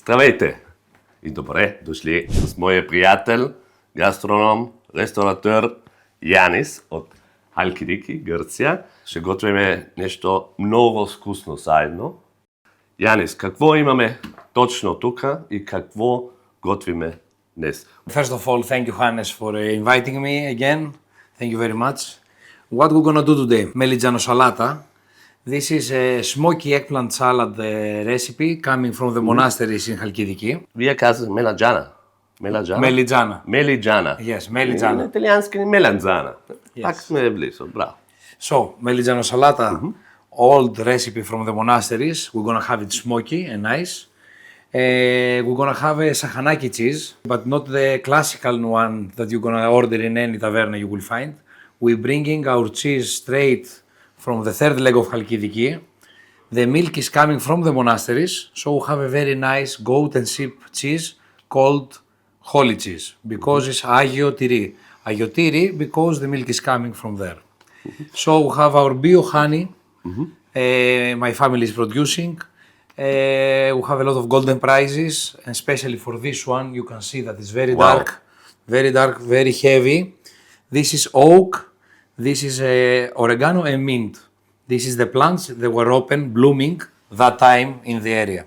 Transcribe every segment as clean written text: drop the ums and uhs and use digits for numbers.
Здравейте и добре дошли с моя приятел, гастроном, ресторатор Янис от Халкидики, Гърция. Ще готвим нещо много вкусно заедно. Янис, какво имаме точно тук и какво готвиме днес? First of all, thank you, Hannes, for inviting me again. Thank you very much. What we're gonna do today? Melitzanosalata. This is a smoky eggplant salad recipe coming from the monasteries in Halkidiki. Вие казвате меладжана. Melitzana. Мелиджана. Yes, Melitzana. На италиански меланзана. Пак сме близо, браво. So, Melitzanosalata, old recipe from the monasteries. We're gonna have it smoky and nice. We're gonna have a Saganaki cheese, but not the classical one that you're gonna order in any taverna you will find. We're bringing our cheese straight from the third leg of Halkidiki. The milk is coming from the monasteries, so we have a very nice goat and sheep cheese called holy cheese, because it's Agio Tiri. Agio Tiri because the milk is coming from there. So we have our bio honey, my family is producing. We have a lot of golden prizes, and especially for this one, you can see that it's very dark, very heavy. This is oak, this is oregano and mint. This is the plants that were open, blooming that time in the area.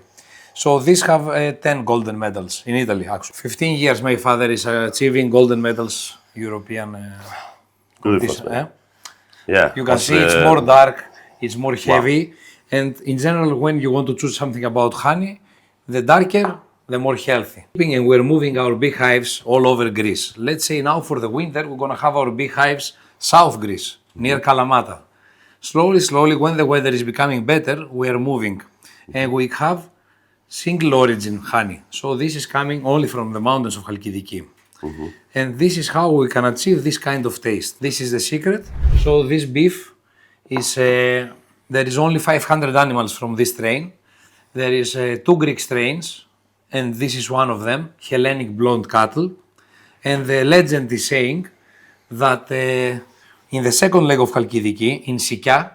So these have 10 golden medals in Italy, actually. 15 years my father is achieving golden medals, European. Yeah, you can see it's more dark, it's more heavy. Wow. And in general, when you want to choose something about honey, the darker, the more healthy. And we're moving our beehives all over Greece. Let's say now for the winter, we're gonna have our beehives South Greece, near Kalamata. Slowly, when the weather is becoming better, we are moving. And we have single origin honey. So this is coming only from the mountains of Halkidiki. And this is how we can achieve this kind of taste. This is the secret. So this beef is... there is only 500 animals from this strain. There is 2 Greek strains, and this is one of them, Hellenic blonde cattle. And the legend is saying that in the second leg of Halkidiki, in Sikia,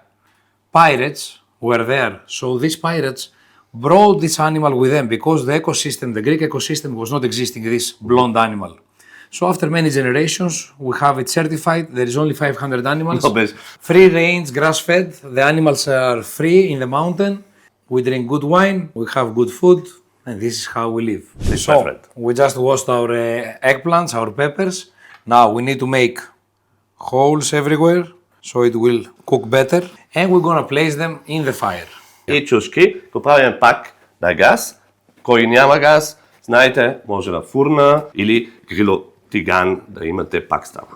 pirates were there. So these pirates brought this animal with them because the ecosystem, the Greek ecosystem was not existing, this blonde animal. So after many generations, we have it certified. There is only 500 animals. Free range, grass fed. The animals are free in the mountain. We drink good wine. We have good food. And this is how we live. So we just washed our eggplants, our peppers. Now we need to make holes everywhere so it will cook better. And we're going to place them in the fire. И чушки го правим пак на газ. Кой няма газ, знаете, може на фурна или грилотиган да имате, пак става.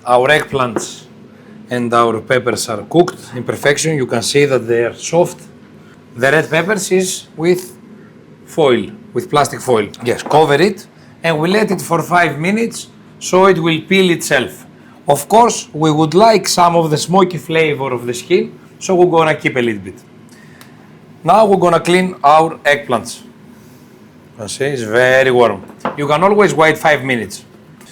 Our eggplants and our peppers are cooked in perfection. You can see that they are soft. The red peppers is with foil, with plastic foil. Yes, cover it and we let it for 5 minutes so it will peel itself. Of course, we would like some of the smoky flavor of the skin, so we're gonna keep a little bit. Now we're gonna clean our eggplants. You see, it's very warm. You can always wait 5 minutes.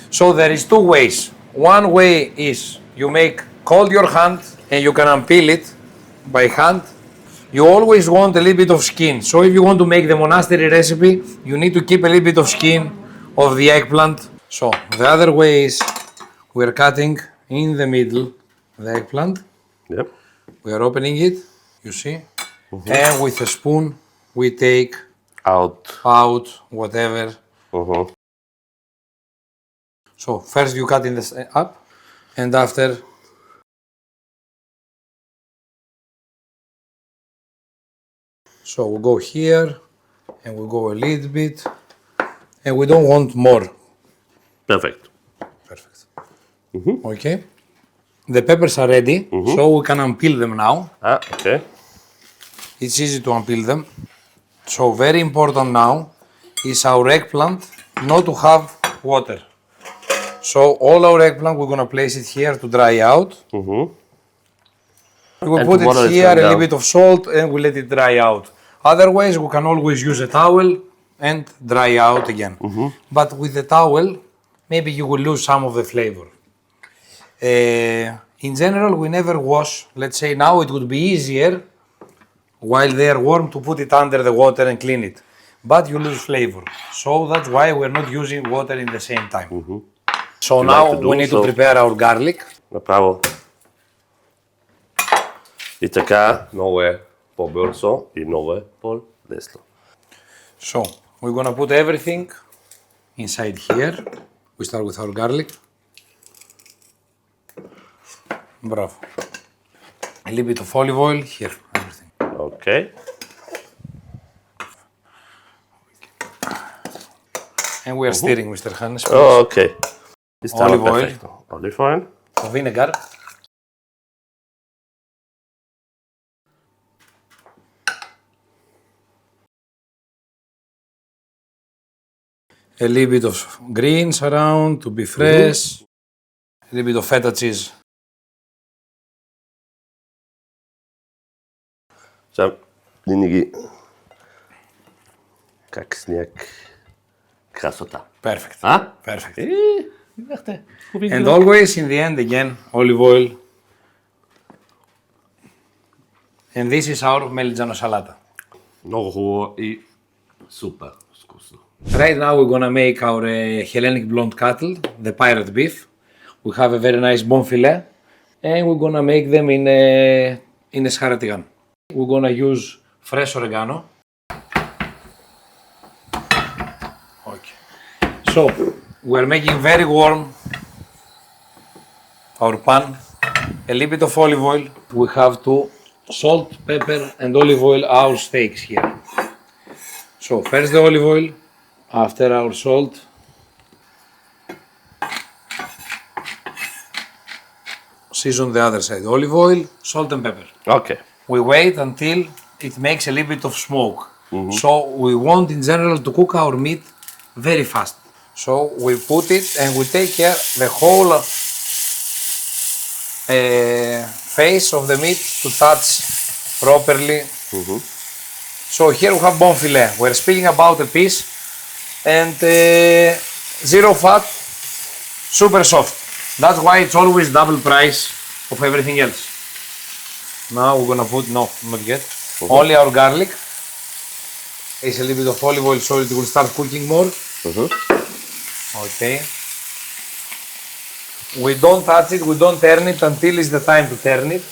So there is 2 ways. One way is you make cold your hand and you can unpeel it by hand. You always want a little bit of skin. So if you want to make the monastery recipe, you need to keep a little bit of skin of the eggplant. So the other way is we're cutting in the middle the eggplant. Yep. We are opening it, you see, and with a spoon we take out whatever. So first you cut in this up, and after so we go here and we go a little bit, and we don't want more. Perfect. Okay. The peppers are ready, so we can unpeel them now. Okay. It's easy to unpeel them. So very important now is our eggplant not to have water. So all our eggplant, we're gonna place it here to dry out. We will put it here, a little bit of salt, and we let it dry out. Otherwise, we can always use a towel and dry out again. But with the towel, maybe you will lose some of the flavor. In general, we never wash. Let's say now it would be easier while they are warm to put it under the water and clean it. But you lose flavor. So that's why we're not using water in the same time. So now we need to prepare our garlic. Направо. И така много е по-бързо и много е по-лесно. So we're gonna put everything inside here. We start with our garlic. Bravo. A little bit of olive oil here. Everything. Okay. And we are stirring, Mr. Hannes. Oh, okay. Olive oil. Olive oil. Vinegar. A little bit of greens around to be fresh. A little bit of feta cheese. Сега винаги как сняг красота. Perfect. А? Perfect. Видяхте. And always in the end again olive oil. And this is our Melitzanosalata. Много хубаво и супер вкусно. Right now we're gonna make our Hellenic blonde cattle, the pirate beef. We have a very nice bone fillet, and we're gonna make them in a scharatigan. We're gonna use fresh oregano. Okay. So we're making very warm our pan. A little bit of olive oil. We have to salt, pepper, and olive oil our steaks here. So first the olive oil. After our salt, season the other side. Olive oil, salt and pepper. Okay. We wait until it makes a little bit of smoke. So we want in general to cook our meat very fast. So we put it and we take care the whole face of the meat to touch properly. So here we have bone fillet. We're speaking about a piece. And zero fat, super soft. That's why it's always double price of everything else. Now we're gonna put, no, not yet, only our garlic. It's a little bit of olive oil so it will start cooking more. Okay. We don't touch it, we don't turn it until it's the time to turn it.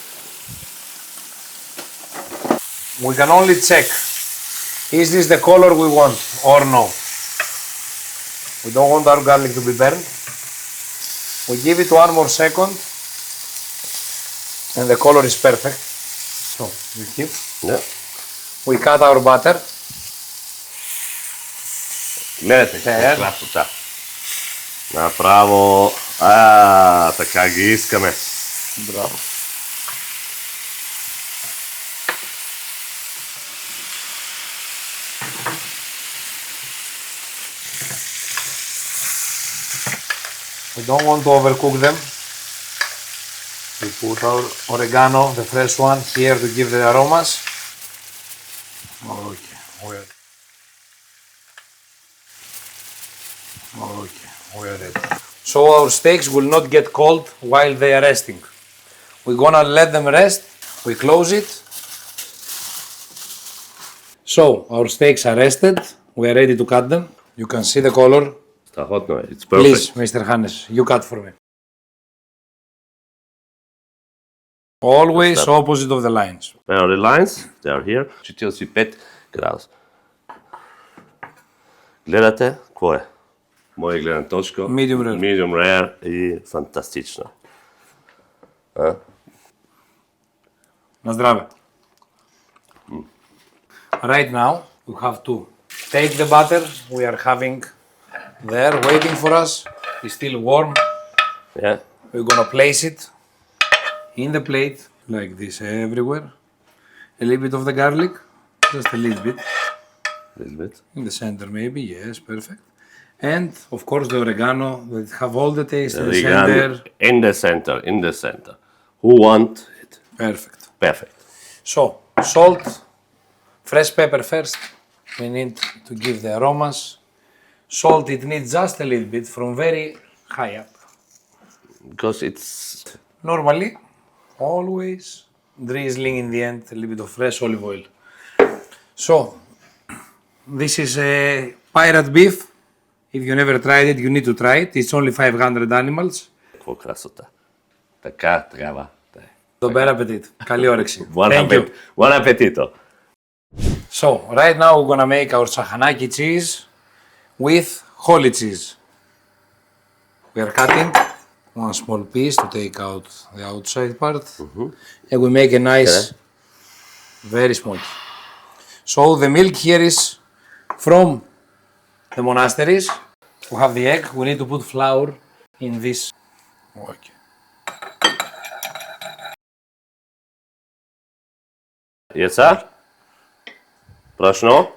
We can only check, is this the color we want or no? We don't want our garlic to be burned. We give it 1 more second and the color is perfect. So we keep. Yeah. We cut our butter. Гледайте Така. красота. Направо. Така ги искаме. Браво. We don't want to overcook them. We put our oregano, the fresh one, here to give the aromas. Okay, we're ready. So our steaks will not get cold while they are resting. We're gonna let them rest. We close it. So our steaks are rested. We are ready to cut them. You can see the color. Страхотно е. It's perfect. Please, Mr. Hannes, you cut for me. Always opposite of the lines. Where are the lines? They are here. 45 градуса. Гледате, какво е? Моя гледна точка. Medium rare. Medium rare и фантастично. На здраве. Right now, we have to take the butter we are having there waiting for us. It's still warm. Yeah. We're gonna place it in the plate like this everywhere. A little bit of the garlic, just a little bit. Little bit. In the center maybe, yes, perfect. And of course the oregano that have all the taste in the center. In the center, in the center. Who want it? Perfect. Perfect. So, salt, fresh pepper first. We need to give the aromas. Salt, it needs just a little bit from very high up. Because it's... Normally, always drizzling in the end a little bit of fresh olive oil. So, this is a pirate beef. If you never tried it, you need to try it. It's only 500 animals. Какво красота. Така трябва да е. Bon appetit. Καλή όρεξη. Buon Thank you. Buon appetito. So, right now we're gonna make our Saganaki cheese with holy cheese. We are cutting one small piece to take out the outside part. And we make a nice, very smoky. So the milk here is from the monasteries. We have the egg. We need to put flour in this. Okay. Яйца? Брашно?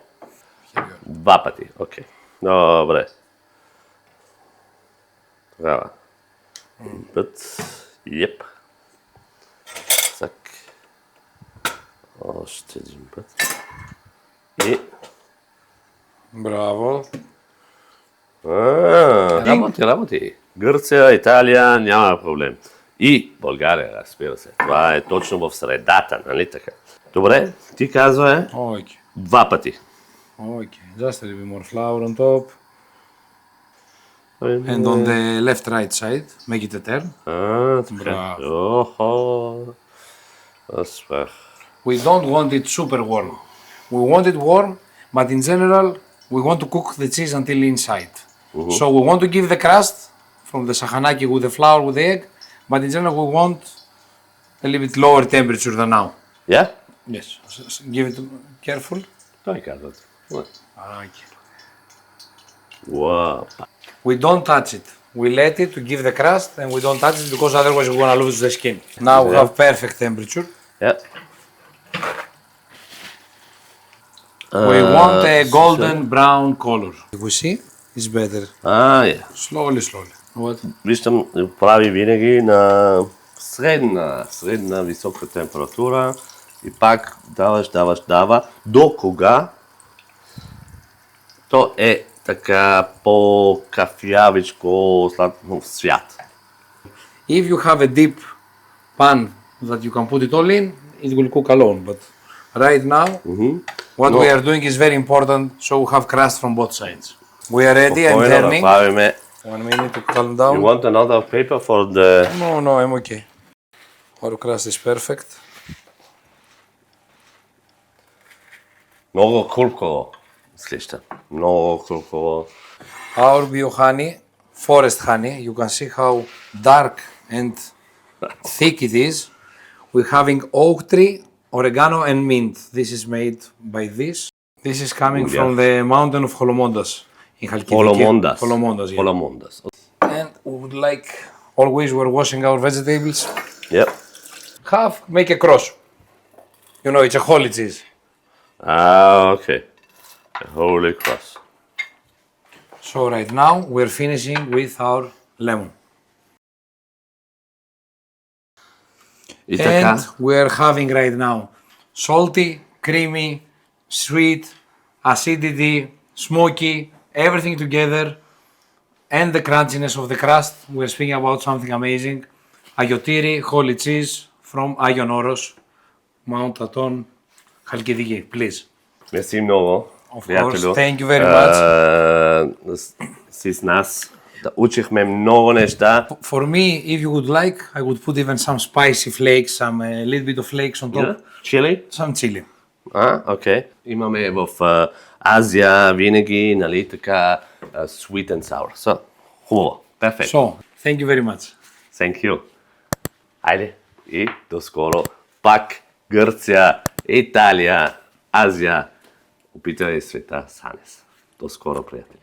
2 пъти, окей. Добре. Тогава. Път. Еп. Цак. Още един път. И... Браво. Работи. Гърция, Италия, няма проблем. И България, разбира се. Това е точно в средата, нали така? Добре, ти казва Okay. 2 пъти. Okay. Just a little bit more flour on top. And on the left-right side, make it a turn. Така. Охо. Успех. We don't want it super warm. We want it warm, but in general, we want to cook the cheese until inside. So we want to give the crust from the Saganaki with the flour, with the egg, but in general, we want a little bit lower temperature than now. Yeah? Yes. Give it careful. Той казва. Okay. Wow. We don't touch it. We let it to give the crust, and we don't touch it because otherwise we're gonna lose the skin. Now we have perfect temperature. Yeah. We want a golden brown color. If we see, it's better. Yeah. Slowly. What? Виждам, прави винаги на средна висока температура и пак дава. До кога то е така по-кафявичко сладко свят. If you have a deep pan that you can put it all in, it will cook alone. But right now, what we are doing is very important, so we have crust from both sides. We are ready and turning. 1 minute to calm down. You want another paper for the... No, I'm okay. Our crust is perfect. Много хрупко слища. Много хрупко. Our bio honey, forest honey, you can see how dark and thick it is. We're having oak tree, oregano and mint. This is made by this. This is coming from the mountain of Holomondas in Halkidiki. Holomondas, yeah. Holomondas. And we would like, always we're washing our vegetables. Yep. Make a cross. You know, it's a holy cheese. Okay. A holy cross. So right now we're finishing with our lemon. And we're having right now salty, creamy, sweet, acidity, smoky, everything together, and the crunchiness of the crust. We're speaking about something amazing. Ayotiri, holy cheese from Aion Oros, Mount Aton, Halkidiki, please. Merci много. Of course, thank you very much. С нас да учихме много неща. For me, if you would like, I would put even some spicy flakes, some a little bit of flakes on top. Yeah? Chili? Some chili. Окей. Имаме в Азия винаги, нали така, sweet and sour. So, хубаво. Перфект. So, thank you very much. Thank you. Айде и до скоро. Пак Гърция, Италия, Азия. Опитвай света с Ханес. До скоро, приятели.